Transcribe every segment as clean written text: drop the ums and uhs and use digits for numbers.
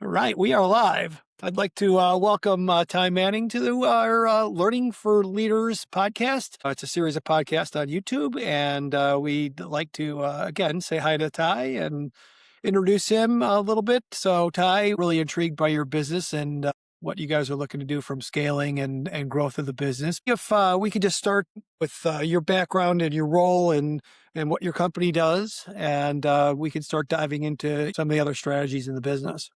Right, we are live. I'd like to welcome Ty Manning to our Learning for Leaders podcast. It's a series of podcasts on YouTube, and we'd like to, again, say hi to Ty and introduce him a little bit. So, Ty, really intrigued by your business and what you guys are looking to do from scaling and growth of the business. If we could just start with your background and your role and what your company does, and we can start diving into some of the other strategies in the business.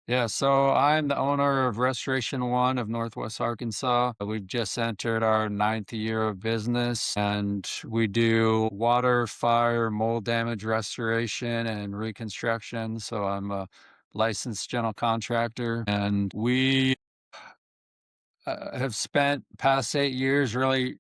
Yeah, so I'm the owner of Restoration One of Northwest Arkansas. We've just entered our ninth year of business, and we do water, fire, mold damage restoration and reconstruction. So I'm a licensed general contractor, and we have spent past 8 years really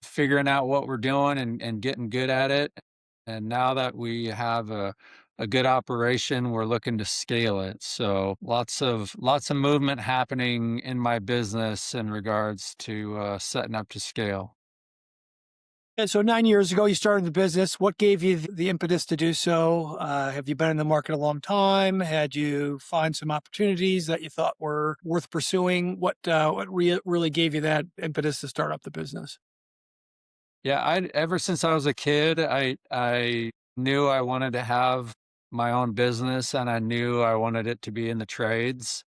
figuring out what we're doing and getting good at it. And now that we have a good operation, we're looking to scale it. So lots of movement happening in my business in regards to setting up to scale. And so 9 years ago, you started the business. What gave you the impetus to do so? Have you been in the market a long time? Had you find some opportunities that you thought were worth pursuing? What really gave you that impetus to start up the business? Yeah, I ever since I was a kid, I knew I wanted to have my own business, and I knew I wanted it to be in the trades.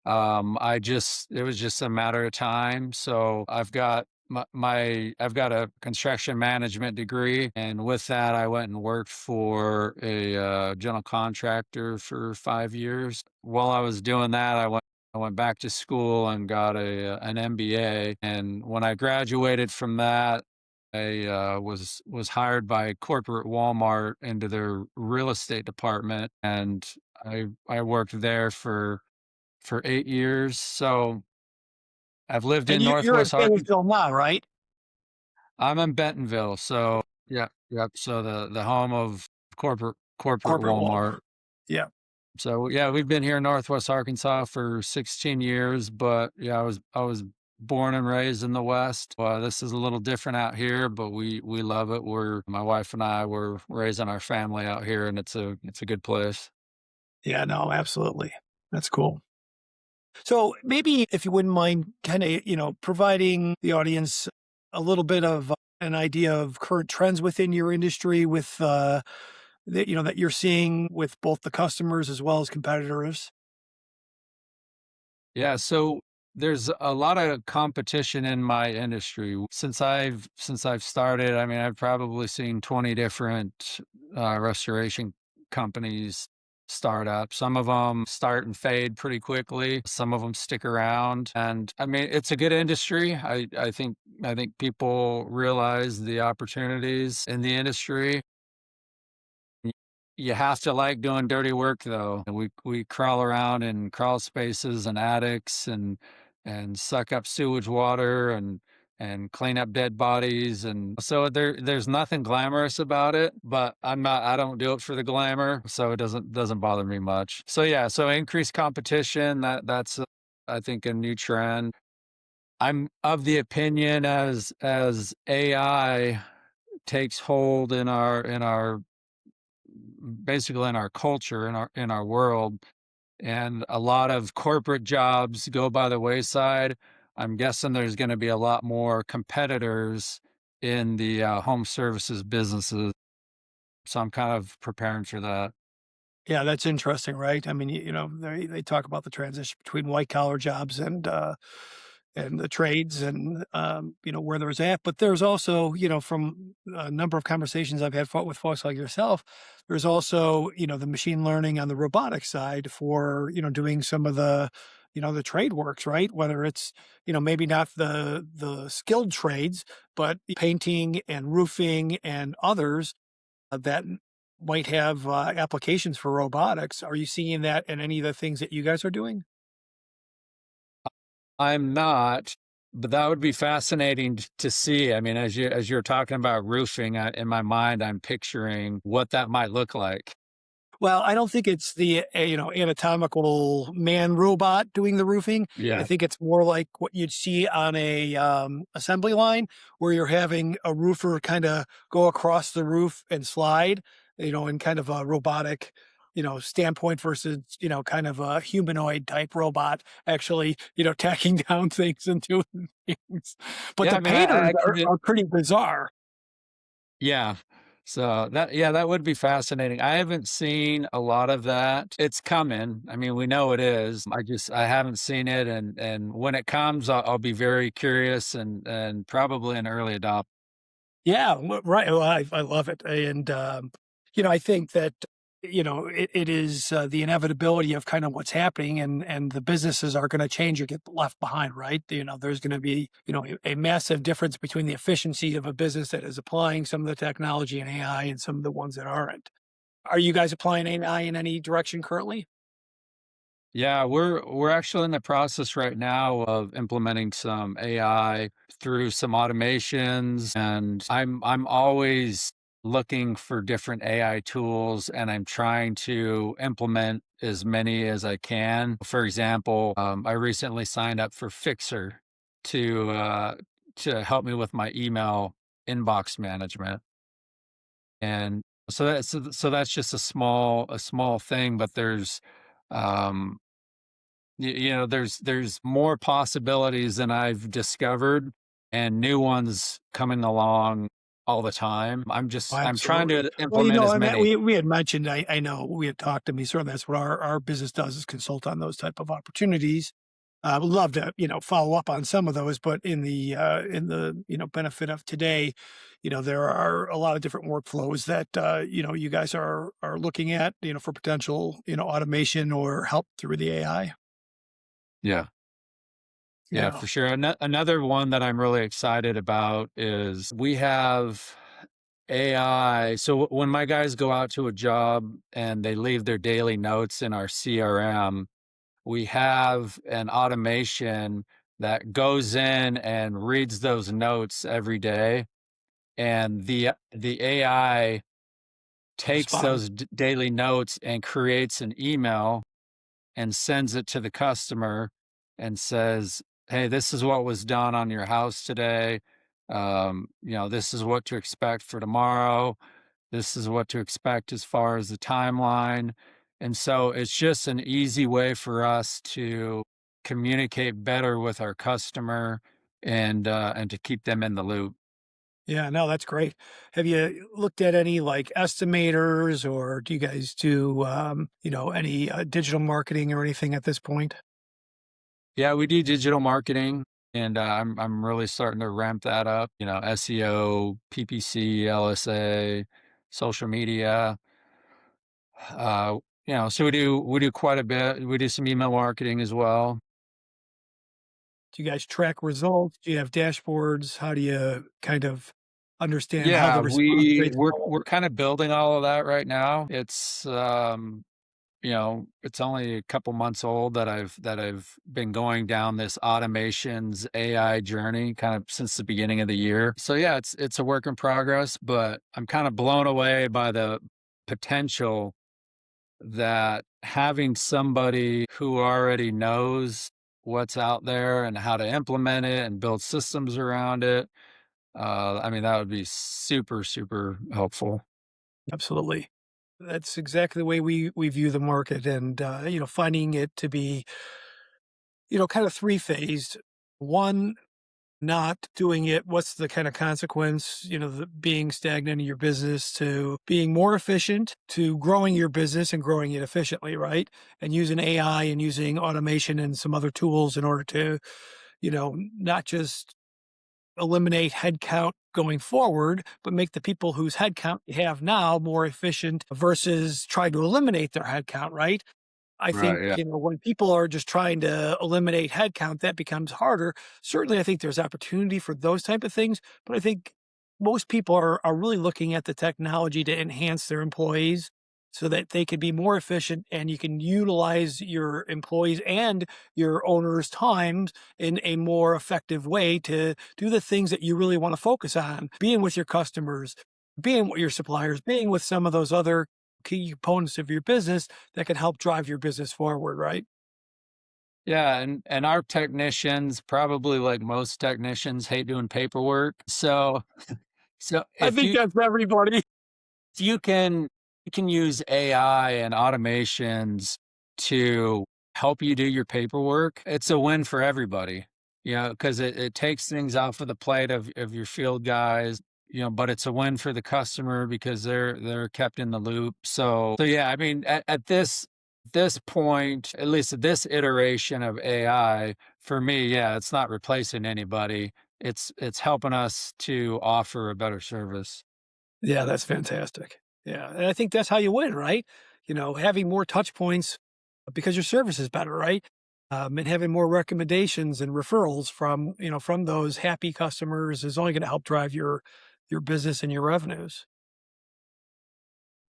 It was just a matter of time. So I've got I've got a construction management degree. And with that, I went and worked for a general contractor for 5 years. While I was doing that, I went back to school and got an MBA. And when I graduated from that, I was hired by corporate Walmart into their real estate department, and I worked there for 8 years. So I've lived And in you're in Northwest Arkansas. Fayetteville now, right? I'm in Bentonville. So yeah, yep. So the home of corporate Corporate Walmart. Walmart. Yeah. So yeah, we've been here in Northwest Arkansas for 16 years, but yeah, I was born and raised in the West. This is a little different out here, but we love it. My wife and I were raising our family out here, and it's a good place. Yeah, no, absolutely. That's cool. So maybe if you wouldn't mind kind of, providing the audience a little bit of an idea of current trends within your industry with that you're seeing with both the customers as well as competitors. Yeah, so there's a lot of competition in my industry. Since I've started, I mean, I've probably seen 20 different restoration companies start up. Some of them start and fade pretty quickly. Some of them stick around, and I mean, it's a good industry. I think people realize the opportunities in the industry. You have to like doing dirty work though. We crawl around in crawl spaces and attics and suck up sewage water and clean up dead bodies, and so there's nothing glamorous about it, but I don't do it for the glamour, so it doesn't bother me much. So yeah, so increased competition, that's I think a new trend. I'm of the opinion as AI takes hold in our basically in our culture, in our world, and a lot of corporate jobs go by the wayside. I'm guessing there's going to be a lot more competitors in the home services businesses. So I'm kind of preparing for that. Yeah, that's interesting, right? I mean, they talk about the transition between white collar jobs and the trades and where there's at, but there's also from a number of conversations I've had with folks like yourself, there's also the machine learning on the robotic side for doing some of the trade works, right? Whether it's maybe not the skilled trades, but painting and roofing and others that might have applications for robotics. Are you seeing that in any of the things that you guys are doing? I'm not, but that would be fascinating to see. I mean, as you're talking about roofing, in my mind, I'm picturing what that might look like. Well, I don't think it's the anatomical man robot doing the roofing. I Yeah. think it's more like what you'd see on a assembly line, where you're having a roofer kind of go across the roof and slide, in kind of a robotic. standpoint versus, kind of a humanoid type robot actually, tacking down things and doing things. But Yeah, the I mean, I painters I can are pretty bizarre. yeah. So that would be fascinating. I haven't seen a lot of that. It's coming. I mean, we know it is. I haven't seen it, and when it comes, I'll be very curious and probably an early adopter. Yeah, right. Well, I love it, and I think that it is the inevitability of kind of what's happening, and the businesses are going to change or get left behind. Right? There's going to be a massive difference between the efficiency of a business that is applying some of the technology and AI and some of the ones that aren't. Are you guys applying AI in any direction currently? Yeah, we're actually in the process right now of implementing some AI through some automations, and I'm always looking for different AI tools, and I'm trying to implement as many as I can. For example, I recently signed up for Fixer to uh, to help me with my email inbox management, and so that's just a small thing, but there's um, there's more possibilities than I've discovered and new ones coming along all the time. Oh, I'm trying absolutely. to Well, implement as I mean, many. we had mentioned, I know we had talked to me, sort of that's what our business does is consult on those type of opportunities. Would love to, follow up on some of those, but in the, benefit of today, there are a lot of different workflows that, you guys are looking at, for potential, automation or help through the AI. Yeah. Yeah, Yeah. for sure. Another one that I'm really excited about is we have AI. So when my guys go out to a job and they leave their daily notes in our CRM, we have an automation that goes in and reads those notes every day, and the AI takes Spot on. those daily notes and creates an email and sends it to the customer and says, "Hey, this is what was done on your house today. This is what to expect for tomorrow. This is what to expect as far as the timeline." And so it's just an easy way for us to communicate better with our customer and to keep them in the loop. Yeah, no, that's great. Have you looked at any like estimators, or do you guys do, any digital marketing or anything at this point? Yeah, we do digital marketing, and I'm really starting to ramp that up. SEO, PPC, LSA, social media. Uh, so we do quite a bit. We do some email marketing as well. Do you guys track results? Do you have dashboards? How do you kind of understand how the Yeah, response rates go? we're kind of building all of that right now. It's only a couple months old that I've been going down this automations AI journey kind of since the beginning of the year. So yeah, it's a work in progress, but I'm kind of blown away by the potential that having somebody who already knows what's out there and how to implement it and build systems around it. I mean, that would be super, super helpful. Absolutely. That's exactly the way we view the market, and, finding it to be, kind of three phased. One, not doing it, what's the kind of consequence, being stagnant in your business to being more efficient, to growing your business and growing it efficiently, right? And using AI and using automation and some other tools in order to, not just eliminate headcount going forward, but make the people whose headcount you have now more efficient versus try to eliminate their headcount, right? I think, Right. Yeah. when people are just trying to eliminate headcount, that becomes harder. Certainly, I think there's opportunity for those type of things, but I think most people are really looking at the technology to enhance their employees so that they can be more efficient, and you can utilize your employees and your owners' time in a more effective way to do the things that you really want to focus on, being with your customers, being with your suppliers, being with some of those other key components of your business that can help drive your business forward, right? Yeah, and our technicians, probably like most technicians, hate doing paperwork. So I think that's everybody. if you can You can use AI and automations to help you do your paperwork. It's a win for everybody, because it takes things off of the plate of your field guys, but it's a win for the customer because they're kept in the loop. So yeah, I mean, at this point, at least at this iteration of AI, for me, yeah, it's not replacing anybody. It's helping us to offer a better service. Yeah, that's fantastic. Yeah, and I think that's how you win, right? Having more touch points because your service is better, right? And having more recommendations and referrals from those happy customers is only going to help drive your business and your revenues.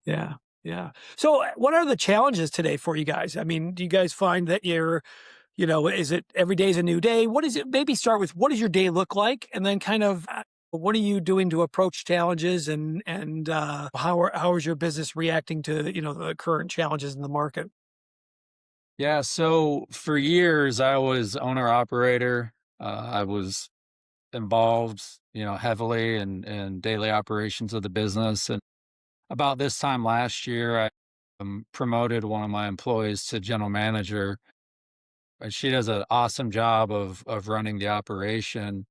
Yeah, yeah. So, what are the challenges today for you guys? I mean, do you guys find that is it every day is a new day? What is it? Maybe start with what does your day look like, and then kind of what are you doing to approach challenges, and how is your business reacting to the current challenges in the market? Yeah, so for years I was owner operator. I was involved, heavily in daily operations of the business. And about this time last year, I promoted one of my employees to general manager, and she does an awesome job of running the operation.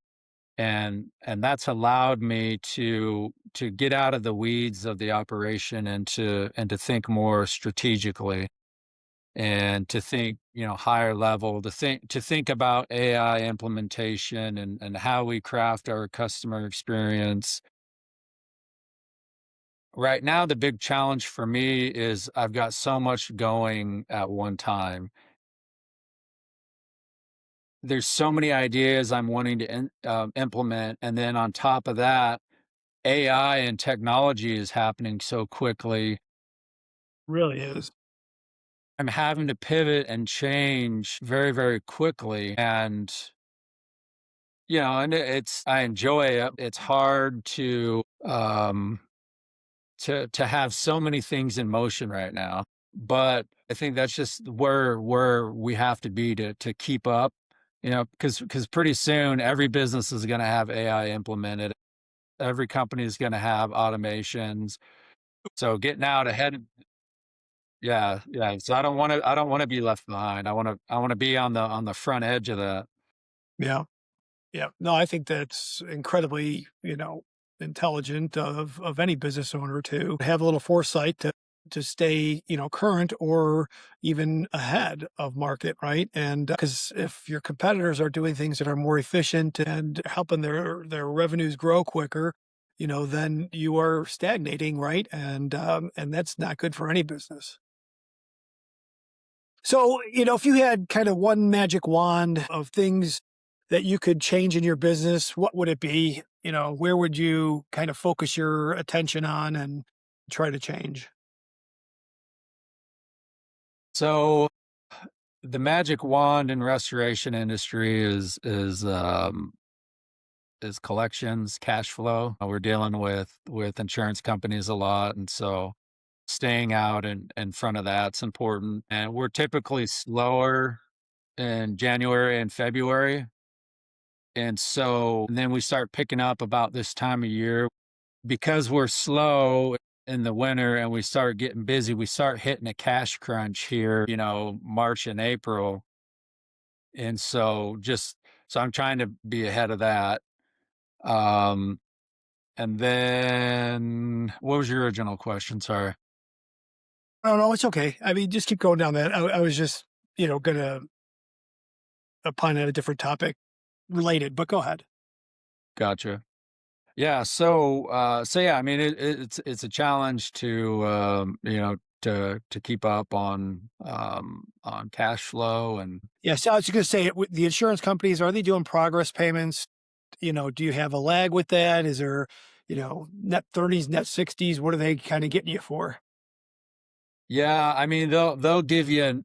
And that's allowed me to get out of the weeds of the operation and to think more strategically and to think, higher level, to think about AI implementation and how we craft our customer experience. Right now, the big challenge for me is I've got so much going at one time. There's so many ideas I'm wanting to implement, and then on top of that, AI and technology is happening so quickly. Really is. I'm having to pivot and change very, very quickly, and it's I enjoy it. It's hard to have so many things in motion right now, but I think that's just where we have to be to keep up, because pretty soon every business is gonna have AI implemented. Every company is gonna have automations. So getting out ahead. Yeah, yeah. So I don't wanna be left behind. I wanna be on the front edge of that. Yeah. Yeah. No, I think that's incredibly, intelligent of any business owner to have a little foresight to stay, current or even ahead of market, right? And because if your competitors are doing things that are more efficient and helping their revenues grow quicker, then you are stagnating, right? And that's not good for any business. So, if you had kind of one magic wand of things that you could change in your business, what would it be? Where would you kind of focus your attention on and try to change? So the magic wand in restoration industry is collections, cash flow. We're dealing with insurance companies a lot, and so staying out in front of that's important. And we're typically slower in January and February. And then we start picking up about this time of year because we're slow in the winter and we start getting busy. We start hitting a cash crunch here, March and April. And so I'm trying to be ahead of that. Um, and then what was your original question? Sorry. Oh, no, it's okay. I mean, just keep going down that. I was just, gonna opine on a different topic related, but go ahead. Gotcha. Yeah. So yeah, I mean, it's a challenge to keep up on cash flow and Yeah, so I was gonna say, with the insurance companies, are they doing progress payments? Do you have a lag with that? Is there, net 30s, net 60s? What are they kind of getting you for? yeah, I mean, they'll give you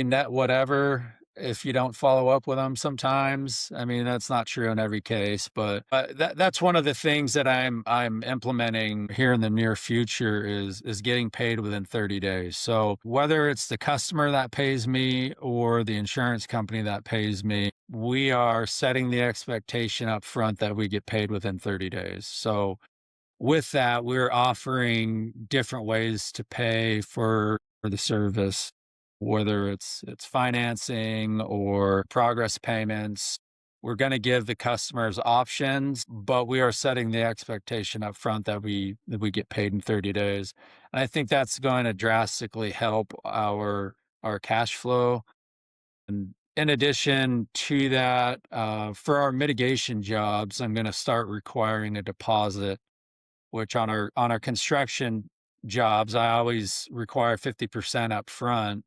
net whatever if you don't follow up with them sometimes. I mean, that's not true in every case, but that's one of the things that I'm implementing here in the near future is getting paid within 30 days. So whether it's the customer that pays me or the insurance company that pays me, we are setting the expectation up front that we get paid within 30 days. So with that, we're offering different ways to pay for the service, whether it's financing or progress payments. We're going to give the customers options, but we are setting the expectation up front that we get paid in 30 days. And I think that's going to drastically help our cash flow. And in addition to that, for our mitigation jobs, I'm going to start requiring a deposit, which on our construction jobs, I always require 50% up front.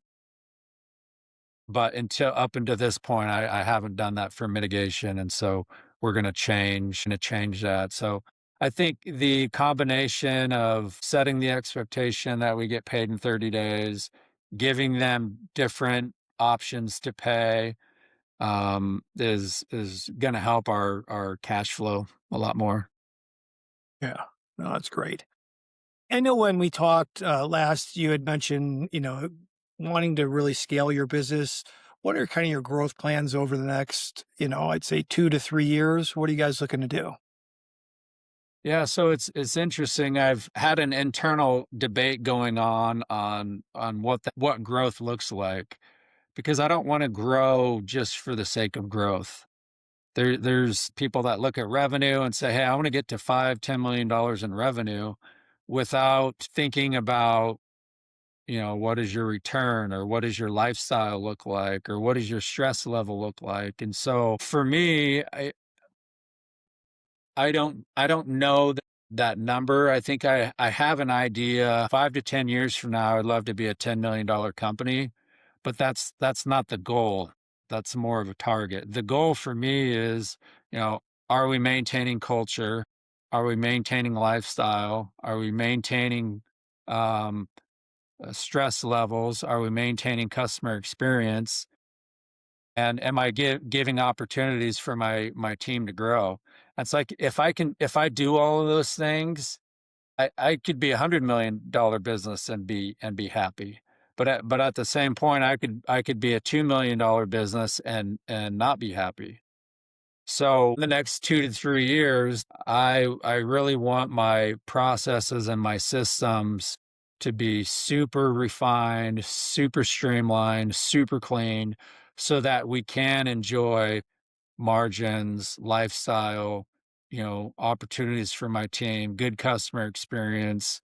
But until up until this point, I haven't done that for mitigation. And so we're going to change that. So I think the combination of setting the expectation that we get paid in 30 days, giving them different options to pay, is going to help our cash flow a lot more. Yeah. No, that's great. I know when we talked last, you had mentioned, wanting to really scale your business. What are kind of your growth plans over the next, I'd say 2 to 3 years? What are you guys looking to do? Yeah, so it's interesting. I've had an internal debate going on what growth looks like, because I don't want to grow just for the sake of growth. There's people that look at revenue and say, "Hey, I want to get to $5, $10 million in revenue," without thinking about, what is your return, or what does your lifestyle look like, or what does your stress level look like. And so for me, I don't know that number. I think I have an idea. 5 to 10 years from now, I'd love to be a $10 million company, but that's not the goal. That's more of a target. The goal for me is, are we maintaining culture? Are we maintaining lifestyle? Are we maintaining um, stress levels? Are we maintaining customer experience? And am I giving opportunities for my team to grow? It's like, if I do all of those things, I could be $100 million business and be happy. But at the same point, I could be a $2 million business and not be happy. So the next 2 to 3 years, I really want my processes and my systems to be super refined, super streamlined, super clean, so that we can enjoy margins, lifestyle, opportunities for my team, good customer experience.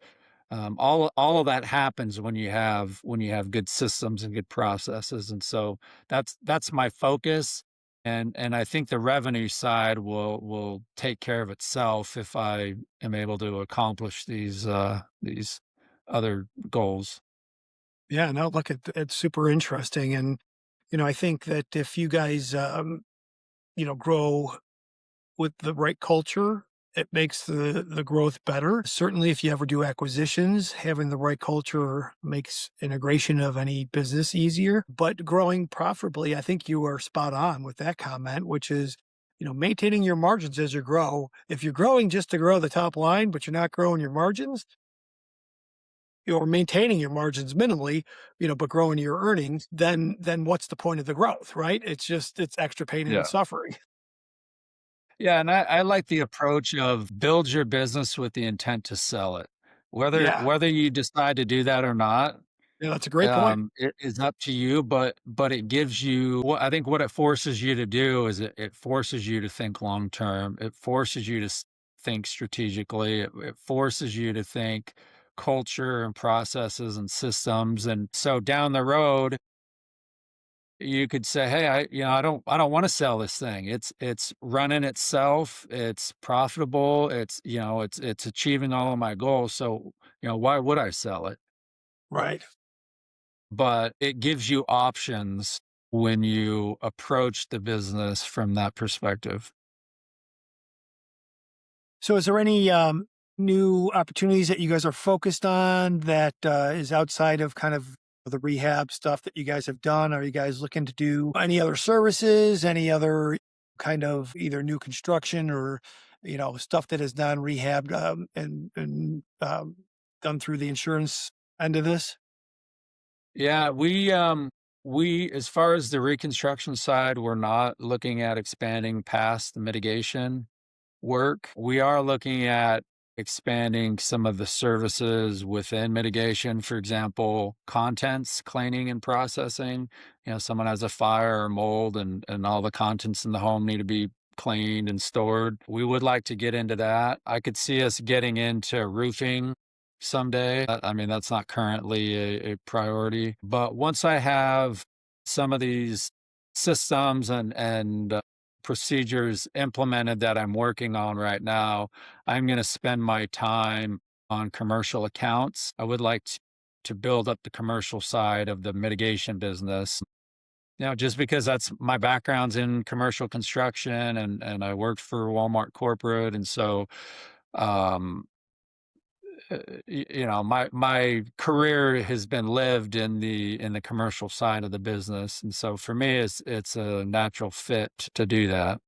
All of that happens when you have good systems and good processes. And so that's my focus. And I think the revenue side will take care of itself if I am able to accomplish these other goals. Yeah, no, look, it's super interesting. And, I think that if you guys, grow with the right culture, it makes the growth better. Certainly, if you ever do acquisitions, having the right culture makes integration of any business easier. But growing profitably, I think you are spot on with that comment, which is, maintaining your margins as you grow. If you're growing just to grow the top line, but you're not growing your margins, you're maintaining your margins minimally, but growing your earnings, then what's the point of the growth, right? It's extra pain and Yeah. suffering. Yeah, and I like the approach of build your business with the intent to sell it. Yeah. Whether you decide to do that or not, Yeah, that's a great point. it is up to you, but it gives you what I think what it forces you to do is it forces you to think long term. It forces you to think strategically. It forces you to think culture and processes and systems. And so down the road, you could say, "Hey, I don't want to sell this thing. It's running itself. It's profitable. It's achieving all of my goals. So, why would I sell it?" Right. But it gives you options when you approach the business from that perspective. So is there any, new opportunities that you guys are focused on that, is outside of kind of the rehab stuff that you guys have done? Are you guys looking to do any other services, any other kind of either new construction or, stuff that is non-rehabbed, and done through the insurance end of this? Yeah, we as far as the reconstruction side, we're not looking at expanding past the mitigation work. We are looking at expanding some of the services within mitigation. For example, contents cleaning and processing. Someone has a fire or mold, and all the contents in the home need to be cleaned and stored. We would like to get into that. I could see us getting into roofing someday. I mean, that's not currently a priority. But once I have some of these systems and procedures implemented that I'm working on right now, I'm going to spend my time on commercial accounts. I would like to build up the commercial side of the mitigation business. Just because that's my background's in commercial construction, and I worked for Walmart corporate. And so, um, my career has been lived in the commercial side of the business. And so for me, it's a natural fit to do that.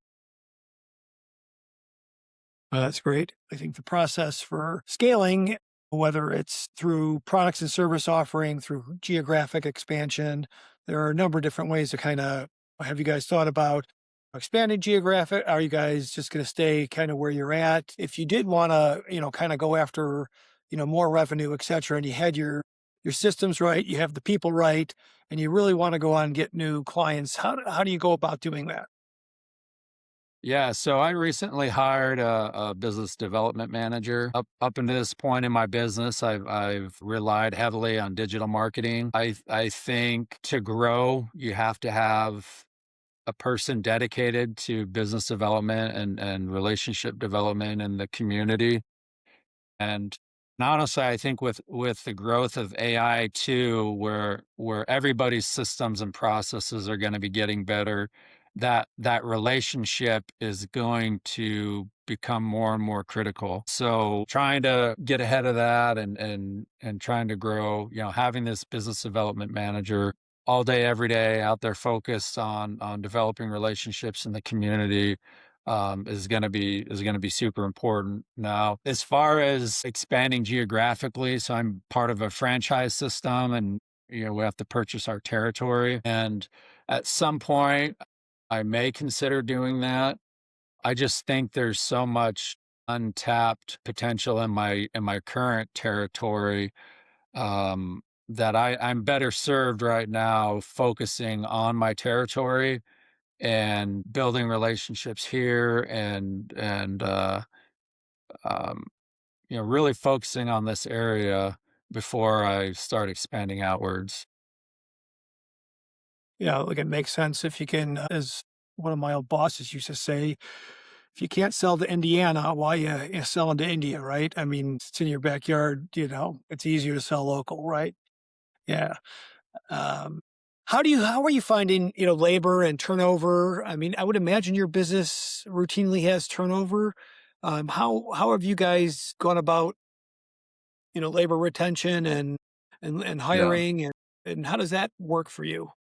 That's great. I think the process for scaling, whether it's through products and service offering, through geographic expansion, there are a number of different ways to kind of have you guys thought about expanding geographic? Are you guys just going to stay kind of where you're at? If you did want to, kind of go after, more revenue, et cetera, and you had your systems right, you have the people right, and you really want to go on and get new clients, how do you go about doing that? Yeah, so I recently hired a business development manager. Up until this point in my business, I've relied heavily on digital marketing. I think to grow, you have to have a person dedicated to business development and relationship development in the community. And honestly, I think with the growth of AI too, where everybody's systems and processes are going to be getting better, that relationship is going to become more and more critical. So trying to get ahead of that and trying to grow, having this business development manager all day, every day out there focused on developing relationships in the community, is going to be super important. Now, as far as expanding geographically, so I'm part of a franchise system, and we have to purchase our territory. And at some point, I may consider doing that. I just think there's so much untapped potential in my current territory, that I'm better served right now focusing on my territory and building relationships here, and um, really focusing on this area before I start expanding outwards. Yeah, like it makes sense if you can, as one of my old bosses used to say, if you can't sell to Indiana, why you selling to India, right? I mean, it's in your backyard, it's easier to sell local, right? Yeah. Um, how are you finding, labor and turnover? I mean, I would imagine your business routinely has turnover. How have you guys gone about, labor retention and Yeah. hiring and how does that work for you?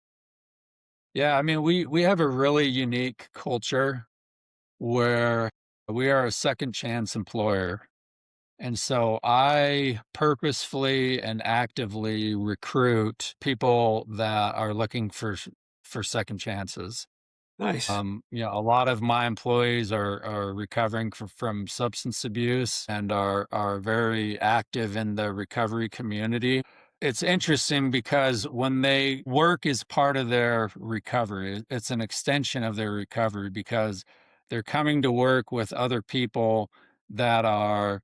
Yeah, I mean, we have a really unique culture where we are a second chance employer. And so I purposefully and actively recruit people that are looking for second chances. Nice. A lot of my employees are recovering from substance abuse and are very active in the recovery community. It's interesting because when they work is part of their recovery, it's an extension of their recovery because they're coming to work with other people that are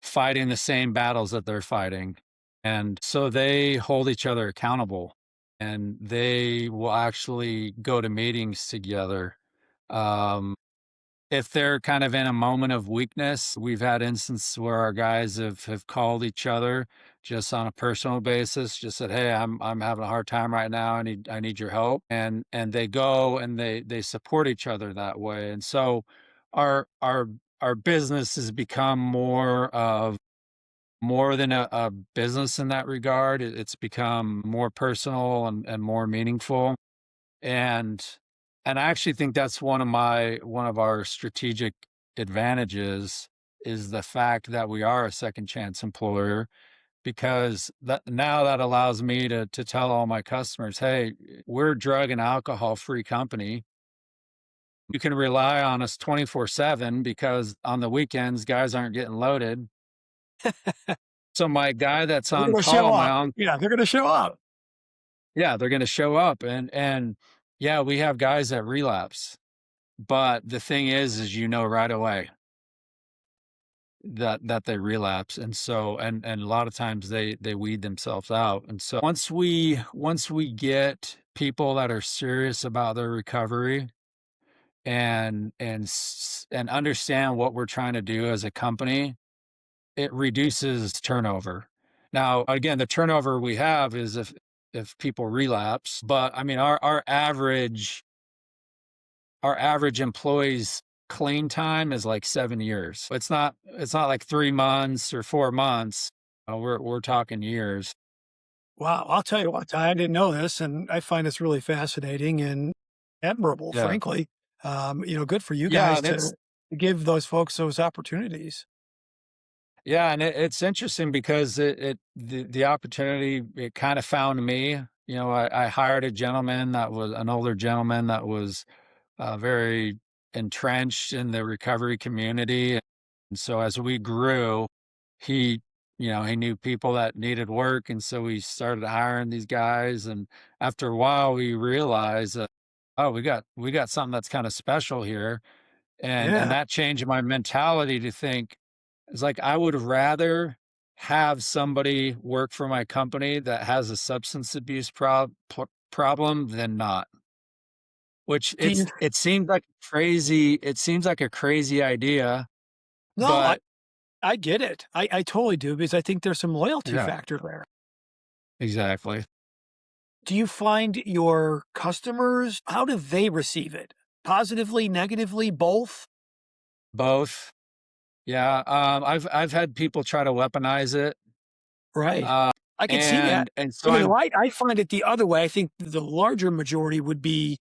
fighting the same battles that they're fighting. And so they hold each other accountable, and they will actually go to meetings together. Um, if they're kind of in a moment of weakness, we've had instances where our guys have called each other just on a personal basis, just said, "Hey, I'm having a hard time right now. I need your help." And they go and they support each other that way. And so our our business has become more than a business in that regard. It's become more personal and more meaningful. And and I actually think that's one of our strategic advantages is the fact that we are a second chance employer, because that allows me to tell all my customers, hey, we're a drug and alcohol free company. You can rely on us 24/7 because on the weekends, guys aren't getting loaded. So my guy that's They're on gonna show call, my up. on Yeah, they're gonna show up. yeah, they're gonna show up and yeah, we have guys that relapse. But the thing is you know right away that they relapse. And so and a lot of times they weed themselves out. And so once we get people that are serious about their recovery and understand what we're trying to do as a company, it reduces turnover. Now, again, the turnover we have is if people relapse, but I mean our average employee's clean time is like 7 years. It's not like 3 months or 4 months. We're talking years. Wow, I'll tell you what, I didn't know this, and I find this really fascinating and admirable, Yeah. frankly. Good for you Yeah, guys and it's to give those folks those opportunities. yeah, and it's interesting because the opportunity, it kinda found me. You know, I hired a gentleman that was an older gentleman that was very entrenched in the recovery community. And so as we grew, he, he knew people that needed work. And so we started hiring these guys. And after a while, we realized that, oh, we got something that's kind of special here. And Yeah. that changed my mentality to think it's like I would rather have somebody work for my company that has a substance abuse problem than not. Which Do you it seems like a crazy idea, No, but I get it. I totally do because I think there's some loyalty yeah, factor there. exactly. Do you find your customers, how do they receive it? Positively, negatively, both? Both. Yeah, I've had people try to weaponize it, Right. uh, I could see that. and so You know, I'm I find it the other way. I think the larger majority would be,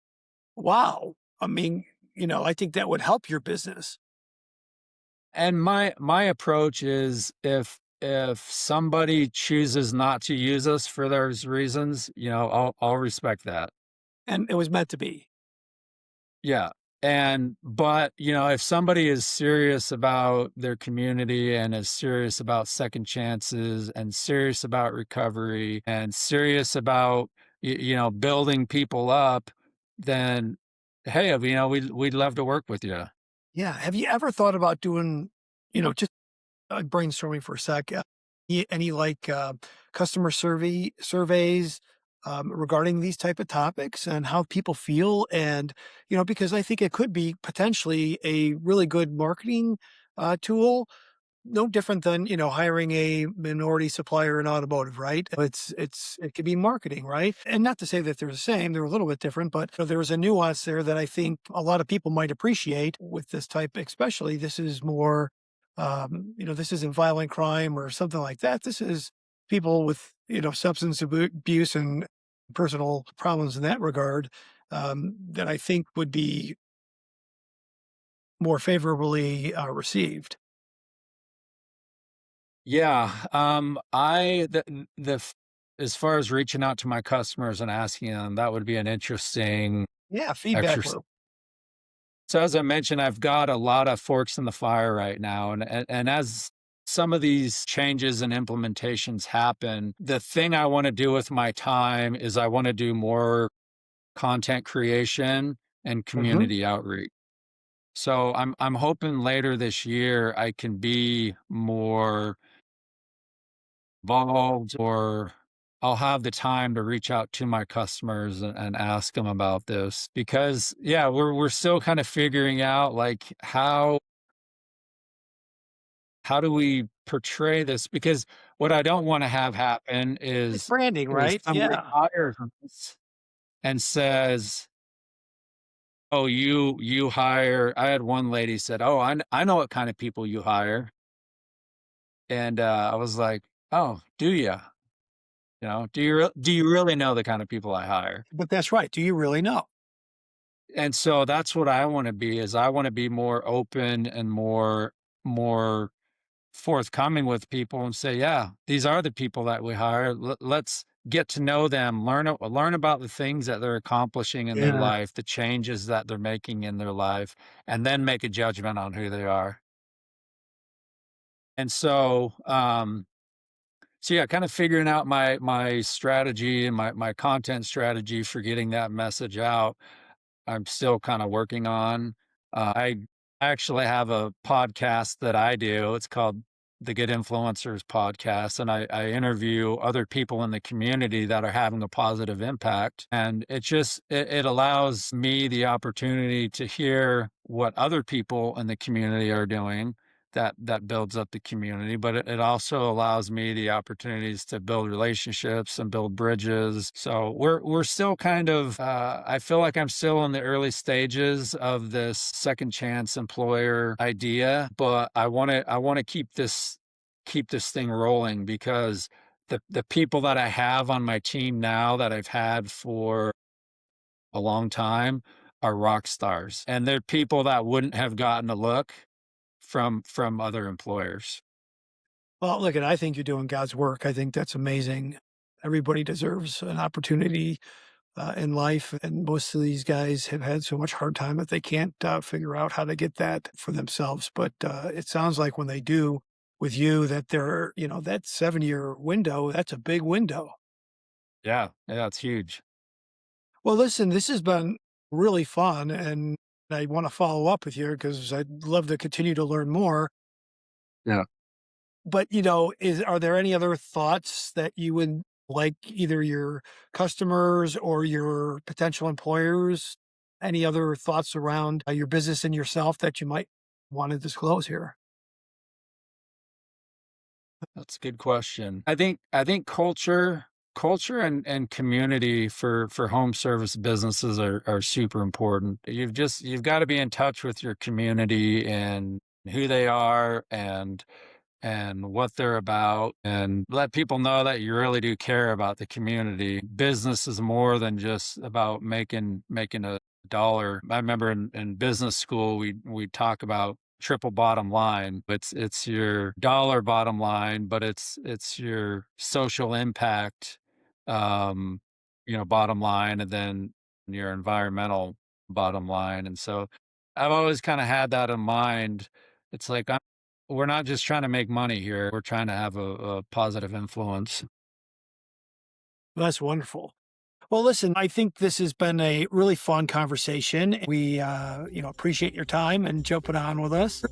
wow. I mean, I think that would help your business. and my approach is if somebody chooses not to use us for those reasons, I'll respect that. And it was meant to be. Yeah. But, if somebody is serious about their community and is serious about second chances and serious about recovery and serious about, building people up, then, hey, we'd love to work with you. Yeah. Have you ever thought about doing, just brainstorming for a sec, any like customer surveys regarding these type of topics and how people feel? And, because I think it could be potentially a really good marketing tool. No different than, hiring a minority supplier in automotive, right? It could be marketing, right? And not to say that they're the same, they're a little bit different, but there's a nuance there that I think a lot of people might appreciate with this type, especially this is more this isn't violent crime or something like that. This is people with, substance abuse and personal problems in that regard that I think would be more favorably received. Yeah. I, the, f- As far as reaching out to my customers and asking them, that would be an interesting Yeah, feedback exercise. loop. So as I mentioned, I've got a lot of forks in the fire right now, and as some of these changes and implementations happen, the thing I want to do with my time is I want to do more content creation and Mhm. community outreach. So I'm hoping later this year I can be more involved, or I'll have the time to reach out to my customers and ask them about this because yeah, we're still kind of figuring out like how do we portray this? Because what I don't want to have happen It's is branding, is right? somebody Yeah. hires us and says, "Oh, you hire." I had one lady said, "Oh, I know what kind of people you hire," and I was like, "Oh, do you? Do you really know the kind of people I hire?" But that's right. Do you really know? And so that's what I want to be. Is I want to be more open and more forthcoming with people and say, yeah, these are the people that we hire. Let's get to know them, learn about the things that they're accomplishing in their Yeah. life, the changes that they're making in their life, and then make a judgment on who they are. And so yeah, kind of figuring out my strategy and my content strategy for getting that message out. I'm still kind of working on. I actually have a podcast that I do. It's called the Good Influencers Podcast, and I interview other people in the community that are having a positive impact. And it allows me the opportunity to hear what other people in the community are doing that builds up the community, but it also allows me the opportunities to build relationships and build bridges. So we're still kind of I feel like I'm still in the early stages of this second chance employer idea, but I want to keep this thing rolling because the people that I have on my team now that I've had for a long time are rock stars, and they're people that wouldn't have gotten a look from other employers. Well, look, and I think you're doing God's work. I think that's amazing. Everybody deserves an opportunity in life, and most of these guys have had so much hard time that they can't figure out how to get that for themselves. But it sounds like when they do with you, that they're, that 7 year window, that's a big window. Yeah, yeah, it's huge. Well, listen, this has been really fun, and I want to follow up with you because I'd love to continue to learn more. Yeah. But, are there any other thoughts that you would like either your customers or your potential employers, any other thoughts around your business and yourself that you might want to disclose here? That's a good question. I think culture and community for home service businesses are super important. You've got to be in touch with your community and who they are and what they're about, and let people know that you really do care about the community. Business is more than just about making a dollar. I remember in business school we talk about triple bottom line. It's your dollar bottom line, but it's your social impact um bottom line, and then your environmental bottom line. And so I've always kind of had that in mind. It's like we're not just trying to make money here. We're trying to have a positive influence. Well, that's wonderful. Well, listen, I think this has been a really fun conversation. We, appreciate your time and jumping on with us.